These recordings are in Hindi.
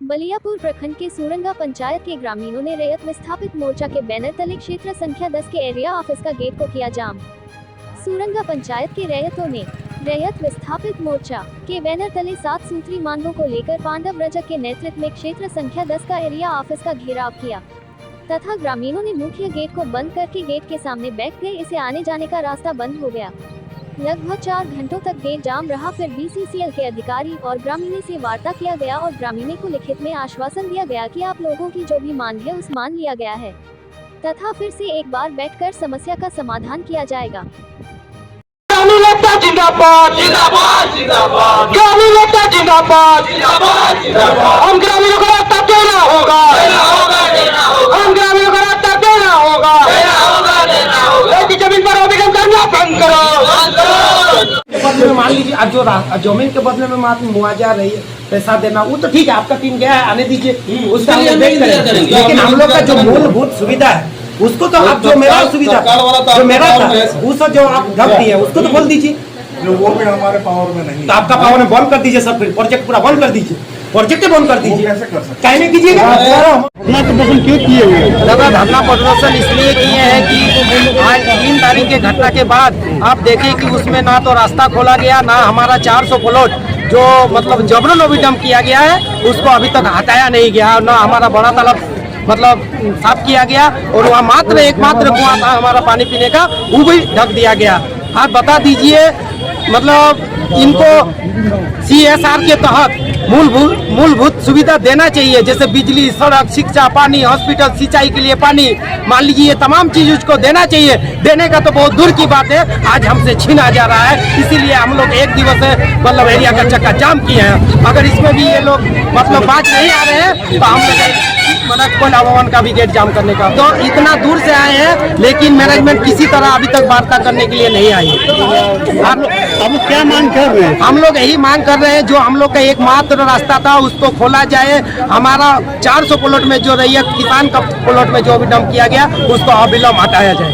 बलियापुर प्रखंड के सूरंगा पंचायत के ग्रामीणों ने रैयत विस्थापित मोर्चा के बैनर तले क्षेत्र संख्या 10 के एरिया ऑफिस का गेट को किया जाम। सूरंगा पंचायत के रैयतों ने रैयत विस्थापित मोर्चा के बैनर तले 7 सूत्री मांगों को लेकर पांडव रजक के नेतृत्व में क्षेत्र संख्या 10 का एरिया ऑफिस का घेराव किया तथा ग्रामीणों ने मुख्य गेट को बंद करके गेट के सामने बैठ गए। इसे आने जाने का रास्ता बंद हो गया। लगभग 4 घंटों तक गेट जाम रहा। फिर BCCL के अधिकारी और ग्रामीणों से वार्ता किया गया और ग्रामीणों को लिखित में आश्वासन दिया गया कि आप लोगों की जो भी मांग है उस मान लिया गया है तथा फिर से एक बार बैठकर समस्या का समाधान किया जाएगा। जिंदाबाद जिंदाबाद जिंदाबाद ग्रामीण नेता जिंदाबाद जिंदाबाद जिंदाबाद हम ग्रामीणों को रास्ता देना होगा हम ग्रामीणों को रास्ता देना होगा जमीन पर अभिगम करना बंद करो। मान लीजिए आप जो जमीन के बदले में मुआवजा रही है पैसा देना वो तो ठीक है, आपका टीम गया है आने दीजिए उसका हम वेट करेंगे, लेकिन हम लोग का जो मूलभूत सुविधा है उसको तो आप जो मेरा सुविधा जो मेरा था उसको जो आप ढक दिए उसको तो बोल दीजिए। वो भी हमारे पावर में नहीं, तो आपका पावर में बंद कर दीजिए सब, फिर प्रोजेक्ट पूरा बंद कर दीजिए, प्रोजेक्ट बंद कर दीजिए। कैसे कर सकते काहे नहीं कीजिएगा? धरना प्रदर्शन क्यों किए हुए? दादा धरना प्रदर्शन इसलिए किए हैं कि आज 3 तारीख के घटना के बाद आप देखिए कि उसमें ना तो रास्ता खोला गया, ना हमारा 400 प्लॉट जो मतलब जबरन अभिडम किया गया है उसको अभी तक हटाया नहीं गया, ना हमारा बड़ा तालाब मतलब साफ किया गया और वहाँ मात्र एकमात्र कुआं था हमारा पानी पीने का, वो भी ढक दिया गया। आप बता दीजिए मतलब इनको CSR के तहत मूलभूत सुविधा देना चाहिए, जैसे बिजली, सड़क, शिक्षा, पानी, हॉस्पिटल, सिंचाई के लिए पानी, मान लीजिए ये तमाम चीज उसको देना चाहिए। देने का तो बहुत दूर की बात है, आज हमसे छीना जा रहा है। इसीलिए हम लोग एक दिवस मतलब एरिया का चक्का जाम किए हैं। अगर इसमें भी ये लोग मतलब बात नहीं आ रहे हैं तो हम लोग कोयला भवन का भी गेट जाम करने का, तो इतना दूर से आए हैं लेकिन मैनेजमेंट किसी तरह अभी तक वार्ता करने के लिए नहीं आई है। हम क्या मांग कर रहे हैं? हम लोग यही मांग कर रहे हैं जो हम लोग का एकमात्र रास्ता था उसको खोला जाए। हमारा 400 प्लॉट में जो रैयत किसान का प्लॉट में जो भी डंप किया गया उसको अविलंब हटाया जाए।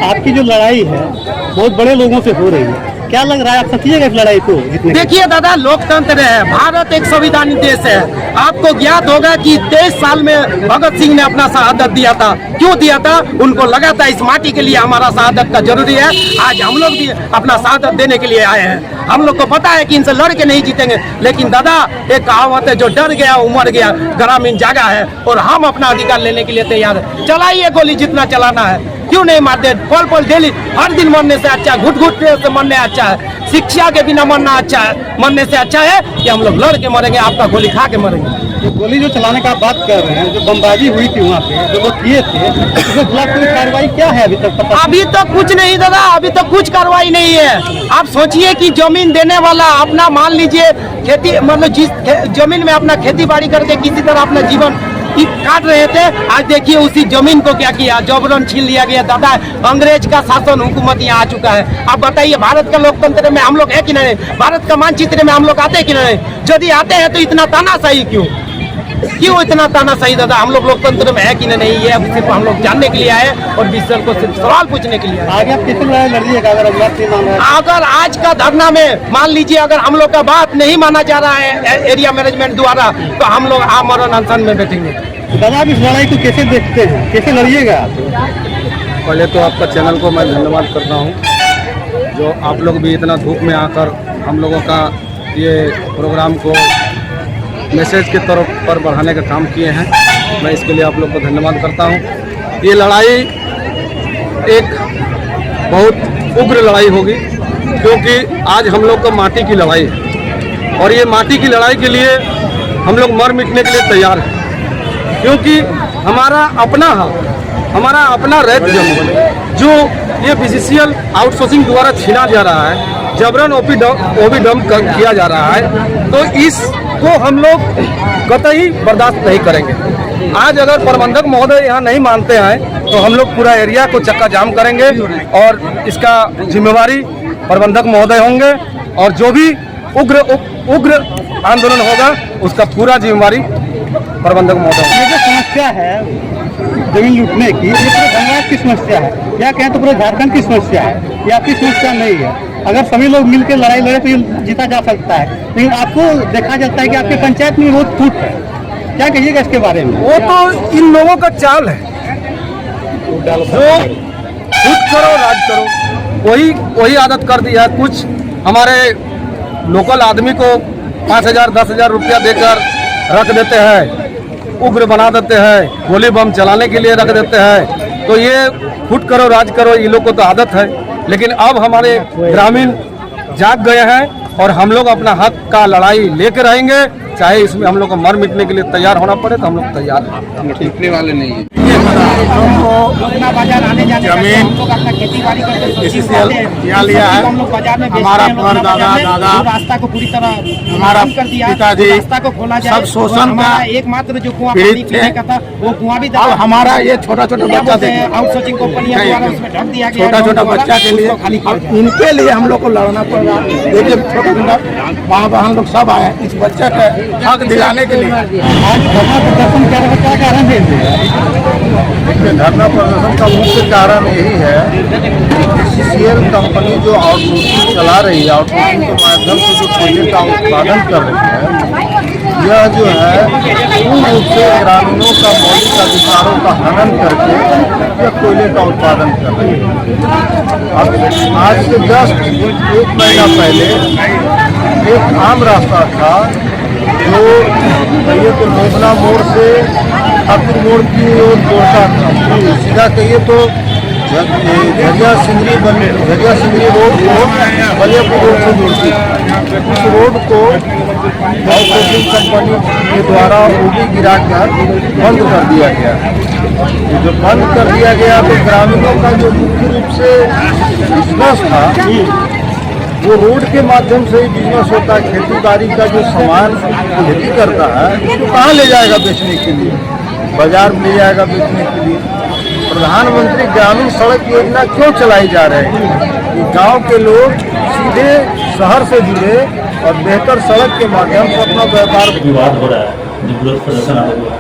आपकी जो लड़ाई है बहुत बड़े लोगों से हो रही है, क्या लग रहा है आप सचिएगा इस लड़ाई को? देखिए दादा, लोकतंत्र है, भारत एक संविधानिक देश है। आपको ज्ञात होगा कि 23 साल में भगत सिंह ने अपना शहादत दिया था। क्यों दिया था? उनको लगा था इस माटी के लिए हमारा शहादत का जरूरी है। आज हम लोग भी अपना शहादत देने के लिए आए हैं। हम लोग को पता है कि इनसे लड़ के नहीं जीतेंगे, लेकिन दादा एक कहावत है, जो डर गया उमर गया, ग्रामीण जागा है और हम अपना अधिकार लेने के लिए तैयार है। चलाइए गोली जितना चलाना है, क्यों नहीं मारते? पल पल डेली हर दिन मरने से अच्छा है, घुट घुट से मरने अच्छा है, शिक्षा के बिना मरना अच्छा है, मरने से अच्छा है कि हम लोग लड़ के मरेंगे, आपका गोली खा के मरेंगे। जो गोली जो चलाने का बात कर रहे हैं, जो बमबाजी हुई थी वहाँ पे जो लोग किए थे, उसके खिलाफ कोई कार्रवाई क्या है अभी तक? पता अभी तक कुछ नहीं दादा, अभी तक कुछ कार्रवाई नहीं है। आप सोचिए कि जमीन देने वाला अपना मान लीजिए खेती मतलब जिस जमीन में अपना खेती बाड़ी करके किसी तरह अपना जीवन काट रहे थे, आज देखिए उसी जमीन को क्या किया, जबरन छीन लिया गया। दादा अंग्रेज का शासन हुकूमत यहाँ आ चुका है। आप बताइए भारत का लोकतंत्र में हम लोग है कि नहीं? भारत का मानचित्र में हम लोग आते हैं कि नहीं? यदि आते हैं तो इतना तानाशाही क्यों इतना तानाशाही? दादा हम लोग लोकतंत्र में है कि नहीं, ये सिर्फ हम लोग जानने के लिए आए और विषय को सिर्फ सवाल पूछने के लिए आगे आप किस लड़ाई लड़िएगा? अगर आज का धरना में मान लीजिए अगर हम लोग का बात नहीं माना जा रहा है एरिया मैनेजमेंट द्वारा, तो हम लोग आमरण अनशन में बैठेंगे। दादा आप इस लड़ाई को कैसे देखते हैं, कैसे लड़िएगा? पहले तो आपका चैनल को मैं धन्यवाद करता हूं, जो आप लोग भी इतना धूप में आकर हम लोगों का ये प्रोग्राम को मैसेज के तौर पर बढ़ाने का काम किए हैं। मैं इसके लिए आप लोग को धन्यवाद करता हूं। ये लड़ाई एक बहुत उग्र लड़ाई होगी, क्योंकि आज हम लोग को माटी की लड़ाई है और ये माटी की लड़ाई के लिए हम लोग मर मिटने के लिए तैयार हैं, क्योंकि हमारा अपना रैत जमीन जो ये BCCL आउटसोर्सिंग द्वारा छीना जा रहा है, जबरन ओबी डंप किया जा रहा है, तो इसको हम लोग कतई बर्दाश्त नहीं करेंगे। आज अगर प्रबंधक महोदय यहाँ नहीं मानते हैं तो हम लोग पूरा एरिया को चक्का जाम करेंगे और इसका जिम्मेवारी प्रबंधक महोदय होंगे और जो भी उग्र आंदोलन होगा उसका पूरा जिम्मेवारी प्रबंधक महोदय। ये जो समस्या है जमीन लूटने की, ये पूरे धनबाद की समस्या है या कहें तो पूरे झारखंड की समस्या है, ये आपकी समस्या नहीं है। अगर सभी लोग मिलकर लड़ाई लड़े तो ये जीता जा सकता है, लेकिन आपको देखा जाता है कि आपके पंचायत में बहुत फूट है, क्या कहिएगा इसके बारे में? वो तो इन लोगों का चाल है, जो खुद करो राज करो, वही आदत कर दी है। कुछ हमारे लोकल आदमी को 5,000 10,000 रुपया देकर रख देते हैं, उग्र बना देते हैं, गोली बम चलाने के लिए रख देते हैं। तो ये खुद करो राज करो, ये लोग को तो आदत है। लेकिन अब हमारे ग्रामीण जाग गए हैं और हम लोग अपना हक का लड़ाई लेकर रहेंगे, चाहे इसमें हम लोग को मर मिटने के लिए तैयार होना पड़े तो हम लोग तैयार हैं। टिकने वाले नहीं है। जमीन BCCL यहाँ लिया है। हमारा परदादा रास्ता को पूरी तरह हमारा कर दिया, पिताजी रास्ता को खोला जाए। सब शोषण का एकमात्र जो कुआं पीड़ित पानी पीने का था वो कुआं भी अब हमारा ये छोटा छोटा बच्चा देखिए, आउटसोर्सिंग कंपनियां द्वारा उसमें ढक दिया गया है। छोटा छोटा बच्चा के लिए उसको खाली किया जाए। इनके लिए हम लोग को लड़ना पड़ रहा है। देखिए छोटा छोटा माँ बहन लोग सब आए हैं इस बच्चे का हक दिलाने के लिए। आज धरना प्रदर्शन क्या कारण है? धरना प्रदर्शन का मुख्य कारण यही है कि BCCL कंपनी जो आउटसोर्सिंग चला रही है, आउटसोर्सिंग के माध्यम से जो कोयले का उत्पादन कर रही है, यह जो है पूर्ण रूप से ग्रामीणों का मौलिक अधिकारों का हनन करके यह कोयले का उत्पादन कर रही है। अब आज से जस्ट 1 महीना पहले एक आम रास्ता था जो कहिए तो मेघना मोड़ से ठाकुर मोड़ की ओर जोड़ता था, सीधा कहिए तो झरिया सिंगरी रोड को बलियापुर रोड से जोड़ती थी। उस रोड को आउटसोर्सिंग कंपनी के द्वारा ओडी गिराकर बंद कर दिया गया। जो बंद कर दिया गया तो ग्रामीणों का जो मुख्य रूप से बिजनेस था वो रोड के माध्यम से ही बिजनेस होता है। खेती बाड़ी का जो सामान खेती करता है उसको कहाँ ले जाएगा बेचने के लिए? बाजार में ले जाएगा बेचने के लिए। प्रधानमंत्री ग्रामीण सड़क योजना क्यों चलाई जा रही है कि गांव के लोग सीधे शहर से जुड़े और बेहतर सड़क के माध्यम से अपना व्यापार। विवाद हो रहा है, विरोध प्रदर्शन आ रहा है,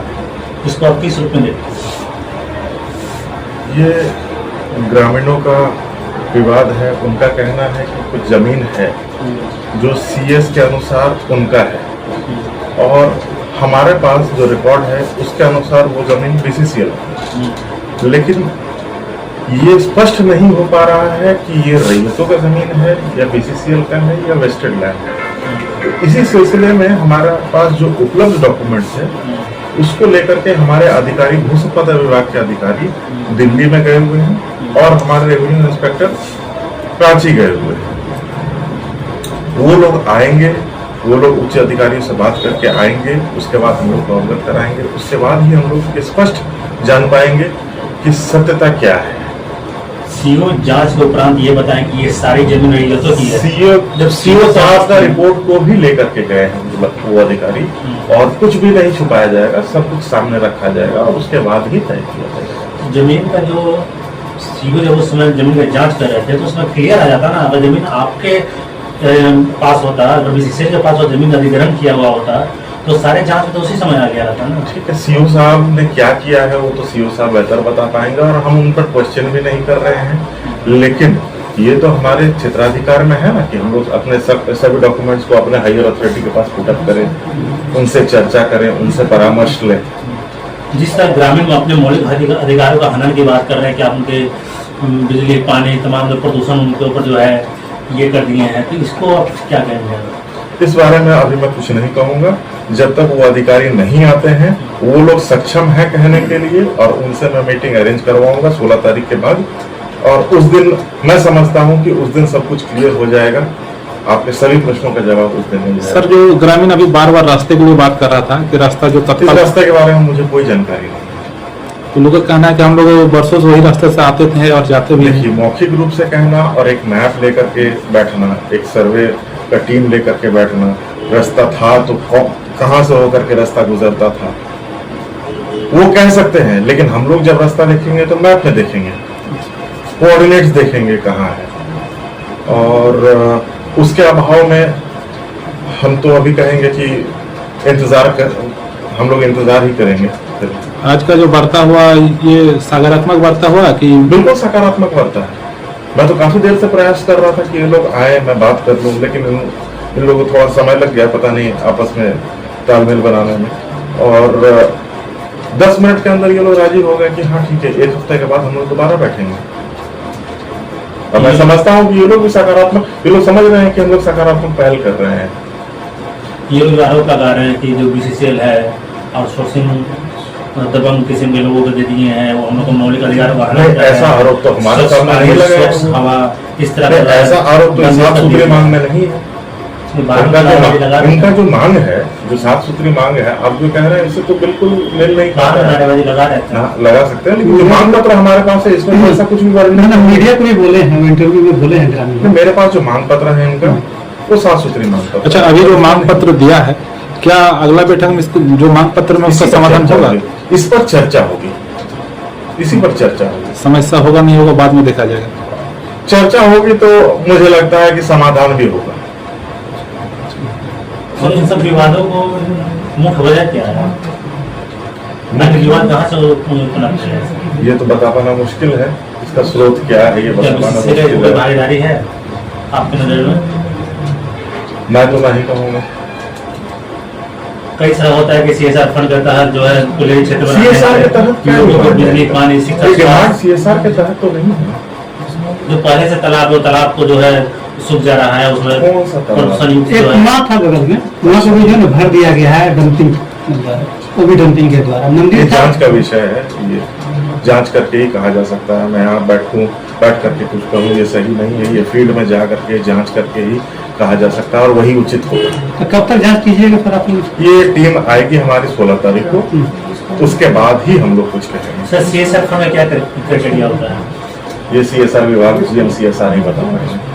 इसको आप किस रूप में देखते हैं? ये ग्रामीणों का विवाद है। उनका कहना है कि कुछ जमीन है जो CS के अनुसार उनका है और हमारे पास जो रिकॉर्ड है उसके अनुसार वो जमीन BCCL है। लेकिन ये स्पष्ट नहीं हो पा रहा है कि ये रईसों का जमीन है या BCCL का है या वेस्टेड लैंड है। तो इसी सिलसिले में हमारे पास जो उपलब्ध डॉक्यूमेंट्स है उसको लेकर के हमारे अधिकारी, भू संपदा विभाग के अधिकारी दिल्ली में गए हुए हैं और हमारे रेवेन्यू इंस्पेक्टर रांची गए हुए हैं। वो लोग आएंगे, वो लोग उच्च अधिकारियों से बात करके आएंगे, उसके बाद हम लोग को अवगत कराएंगे। उसके बाद ही हम लोग स्पष्ट जान पाएंगे कि सत्यता क्या है। CO जांच के उपरांत ये बताएं कि ये सारी जमीन रईसों की है। जब CO साहब का रिपोर्ट को भी लेकर के गए हैं वो अधिकारी, और कुछ भी नहीं छुपाया जाएगा, सब कुछ सामने रखा जाएगा और उसके बाद ही तय किया जाएगा। जमीन का जो CO जब उस समय जमीन का जांच कर रहे थे तो उसमें क्लियर आ जाता ना, अगर जमीन आपके पास होता, अगर BCCL के पास वो जमीन अधिग्रहण किया हुआ होता तो सारे जांच में तो उसी समय आ गया रहता ना। ठीक है, CO साहब ने क्या किया है वो तो CO साहब बेहतर बता पाएंगे और हम उन पर क्वेश्चन भी नहीं कर रहे हैं। लेकिन ये तो हमारे क्षेत्राधिकार में है ना कि हम लोग अपने सभी डॉक्यूमेंट्स को अपने हायर अथॉरिटी के पास पुटअप करें, उनसे चर्चा करें, उनसे परामर्श लें। जिस तरह ग्रामीण अपने मौलिक अधिकारों का हनन की बात कर रहे हैं कि आप उनके बिजली, पानी, तमाम जो प्रदूषण उनके ऊपर जो है ये कर दिए हैं, तो इसको आप क्या कहेंगे? इस बारे में अभी मैं कुछ नहीं कहूँगा जब तक वो अधिकारी नहीं आते हैं। वो लोग सक्षम हैं कहने के लिए और उनसे मैं मीटिंग अरेंज करवाऊंगा 16 तारीख के बाद, और उस दिन मैं समझता हूं कि उस दिन सब कुछ क्लियर हो जाएगा। आपके सभी प्रश्नों का जवाब उस दिन मिल जाएगा। सर, जो ग्रामीण अभी बार बार रास्ते के लिए बात कर रहा था कि रास्ता जो इस रास्ते के बारे में मुझे कोई जानकारी नहीं। तो लोगों का कहना है कि हम लोग वर्षों से वही रास्ते से आते थे और जाते भी। देखिए, मौखिक रूप से कहना और एक मैप लेकर के बैठना, एक सर्वे का टीम लेकर के बैठना, रास्ता था तो कहाँ से होकर के रास्ता गुजरता था, वो कह सकते हैं। लेकिन हम लोग जब रास्ता देखेंगे तो मैप में देखेंगे, कोऑर्डिनेट्स देखेंगे कहाँ है, और उसके अभाव में हम तो अभी कहेंगे कि हम लोग इंतजार ही करेंगे। आज का जो वार्ता हुआ ये सकारात्मक वार्ता हुआ कि? बिल्कुल सकारात्मक वार्ता है। मैं तो काफी देर से प्रयास कर रहा था कि ये लोग आए, मैं बात कर लूं, लेकिन इन लोगों को थोड़ा समय लग गया, पता नहीं आपस में तालमेल बनाने में। और 10 मिनट के अंदर ये लोग राजी हो गए कि हाँ ठीक है, 1 हफ्ते के बाद हम लोग दोबारा बैठेंगे। अब मैं समझता हूँ कि ये लोग भी सकारात्मक, ये लोग समझ रहे हैं कि हम लोग सकारात्मक पहल कर रहे हैं। ये लोग आरोप लगा रहे हैं कि जो BCCL है आउटसोर्सिंग दबंग किस्म के लोगों को दे दिए हैं, वो हम लोग को मौलिक अधिकार नहीं, ऐसा आरोप तो हमारे सामने नहीं लगा है। हवा इस तरह नहीं, ऐसा आरोप तो साफ सुथरी मांग में नहीं है। इनका जो मांग है, जो साफ सुथरी मांग है, आप जो कह रहे हैं इससे तो बिल्कुल मेल नहीं खाता है। लगा सकते हैं, लेकिन जो मांग पत्र हमारे पास है इसमें ऐसा कुछ भी वर्णन नहीं। मीडिया को भी बोले हैं, इंटरव्यू में बोले हैं ग्रामीण। मेरे पास जो मांग पत्र है इनका, वो साफ सुथरी मांग पत्र। अच्छा, अभी जो मांग पत्र दिया है, क्या अगला बैठक में इसको जो मांग पत्र में उसका समाधान होगा? इस पर चर्चा होगी, इसी पर चर्चा होगी। समस्या होगा नहीं होगा बाद में देखा जाएगा। चर्चा होगी तो मुझे लगता है कि समाधान भी होगा। तो इन सब विवादों को मुख्य वजह क्या है? विवाद कहाँ से उपलब्ध है? ये तो बता पाना मुश्किल है, इसका स्रोत क्या है ये बता पाना मुश्किल है। भागीदारी है आपकी नजर में? मैं तो नहीं कहूँगा। कई तरह होता है कि CSR फंड का तहत जो है खुले क्षेत्र में CSR के तहत क्या बिजली पानी शिक्षा CSR के तहत तो नहीं है। जो पहले से तालाब को जो है सूख जा रहा है, उसमें कौन सा तालाब? प्रदूषण युक्त एक जो है। कुआं था बगल में, कुआं को भी जो है ना भर दिया गया है डंपिंग द्वारा, वो भी डंपिंग के द्वारा। ये मंदिर था, जांच का विषय है, ये जांच करके ही कहा जा सकता है। मैं यहाँ बैठ करके कुछ कहूँ ये सही नहीं है। ये फील्ड में जा करके जांच करके ही कहा जा सकता है और वही उचित होगा। तो कब तक जांच कीजिएगा सर आप लोग? ये टीम आएगी हमारी 16 तारीख को, उसके बाद ही हम लोग कुछ कहेंगे। सर CSR फंड में क्या क्राइटेरिया होता है? ये CSR विभाग GM CSR ही बता पाएंगे।